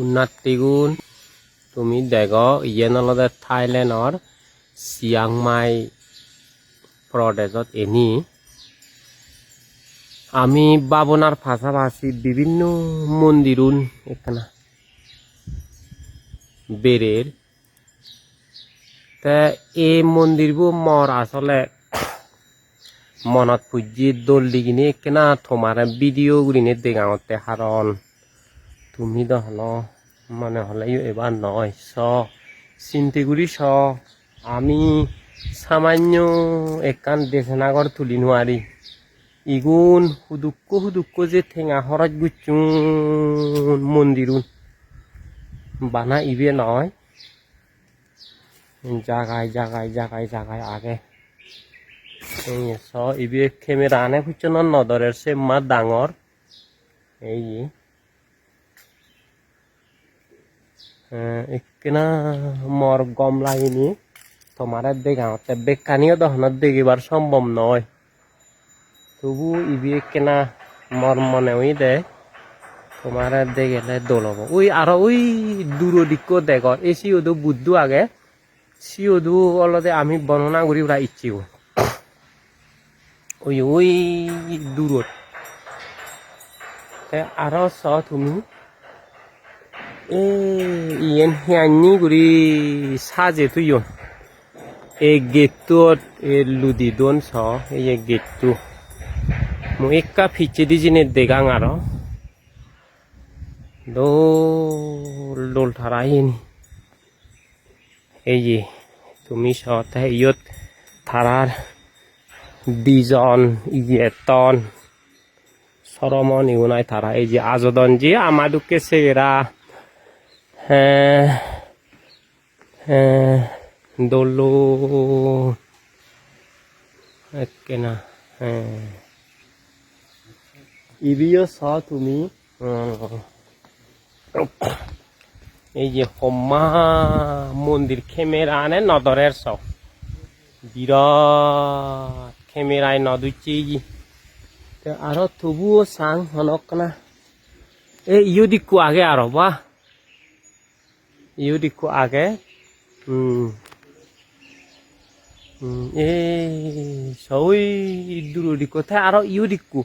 উন্নতিগুণ তুমি দেখো yen অলদে থাইল্যান্ডর Chiang Mai প্রদেশত any আমি বাবনার পাশাপাশি বিভিন্ন মন্দিরুন এখানে বেরের তে এই মন্দিরবোৰ মর আসলে মনত পুজি দোল দিগিনি কেনা তোমার ভিডিও গুলিনে দেখাওতে কারণ তুমি দহল মানে হলে এবার নয় চিন্তিগুড়ি আমি সামান্য একান দেশনাগর তুলি নোৱাৰি ইগুন হুদুক্ক যে ঠেঙা হরত গুচুন মন্দিরুন বানা ইবে নয় জাগায় আগে ইবে ক্যামেরা আনে ফুচন নদরের সে মা ডাঙর এই একনা মর গম লাগিনি তোমার দেখাতে বেকানিও দহনত দেখিবার সম্ভব নয় তবু ইবি কেনা মর মনে ওই দে তোমার দেখলে দোল হব ওই আর ওই দূরদিক্য দেখ এই সিওদু বুদ্ধু আগে সিওদু অলদে আমি বর্ণনা করি ওরা ইচ্ছিও ওই দূরত আর তুমি ইয়েন হিয়ানি গুড়ি সাজে তুই এই গেটটোত লুদি দন এই গেটটো মই একা ফিচে দি জিনে দেগাং আর দোল থারাইনি এই তুমি সতে ইয়ত থারার বিজন ইয়েতন সরমন ইউনাই থারা এই যে আজদন যে আমাদুকে সেরা দোলো কেনা ইবিও তুমি এই যে হম্মা মন্দির ক্যামেরা আনে নদরের বিরাট ক্যামেরায় নদুচি আরো তবুও সাং হনক না ইউ দিকু আগে আরো বা ইউ দিকু আগে সই দূর দিকু থাই আরো ইউ দিকু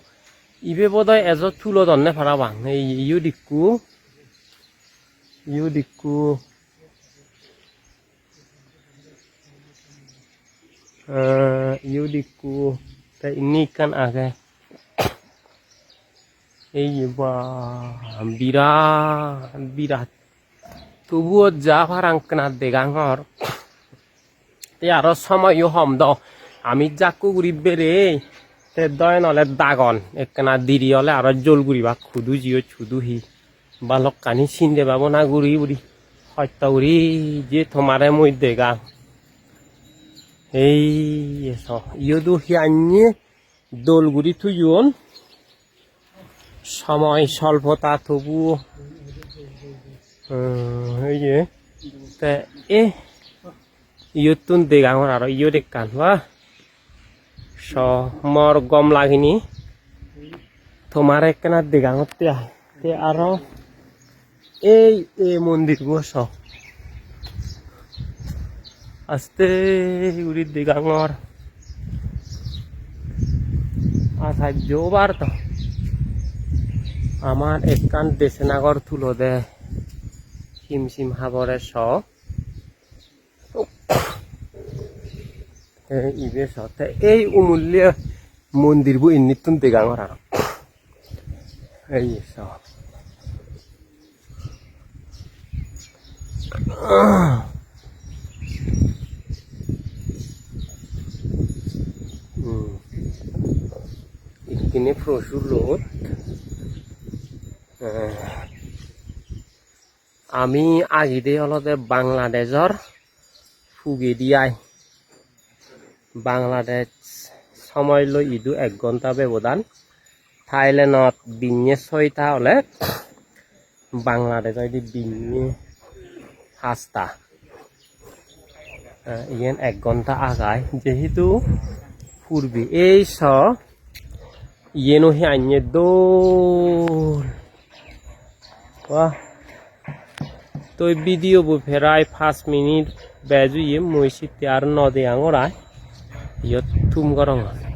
ইবে বোধহয় এজত তুলো দন্নে ফারা বাং এই ইউ দিকু তাই ইনি কান আগে এই বিরাট তবুও যা ফারাং কেনা দেগাঙর তে আরো সময়ও হম দ আমি যাকু গুড়ি বেড়ে তে দয় নলে দাগন একখানা দিরি হলে আরো জল গুড়ি বা খুদু জিও ছুদু হি বালক কানি চিনতে পাবো না গুড়ি বুড়ি সত্য গুড়ি যে তোমারে মই দেগাং এই ইয়দু হিয়ানিয়ে দোলগুড়ি থুইন সময় স্বল্পতা তবু এই যে ইয়তুন দেগাঙর আর ইয় দেখান বা মর গম লাগিনি তোমার একখানা দেগাঙতে আর এই মন্দির গো আস্তে উড়ি দেগাঙর আসার তো আমার একখান দেশনাগর তুলো দে হিমশিম হাবরের ইবে সতে এই অমূল্য মন্দির বো ইন্নিতুন দেগাঙর আর এই এখানে প্রচুর রোদ আমি আগিদে অলদে বাংলাদেশর ফুগে দিয়াই বাংলাদেশ সময় লৈ ইদু 1 ঘন্টা ব্যবধান থাইল্যান্ডত বিন্যে 6টা হলে বাংলাদেশত বিন্যে 5টা ইয়েন 1 ঘন্টা আগায় যেহেতু পূর্বে এই ইয়েনো হি আইনে দোল তো ভিডিও বু ফেরাই 5 মিনিট বেজুয়ে মই সিতে আর নদে আঙরায় ইয়ত তুম গরং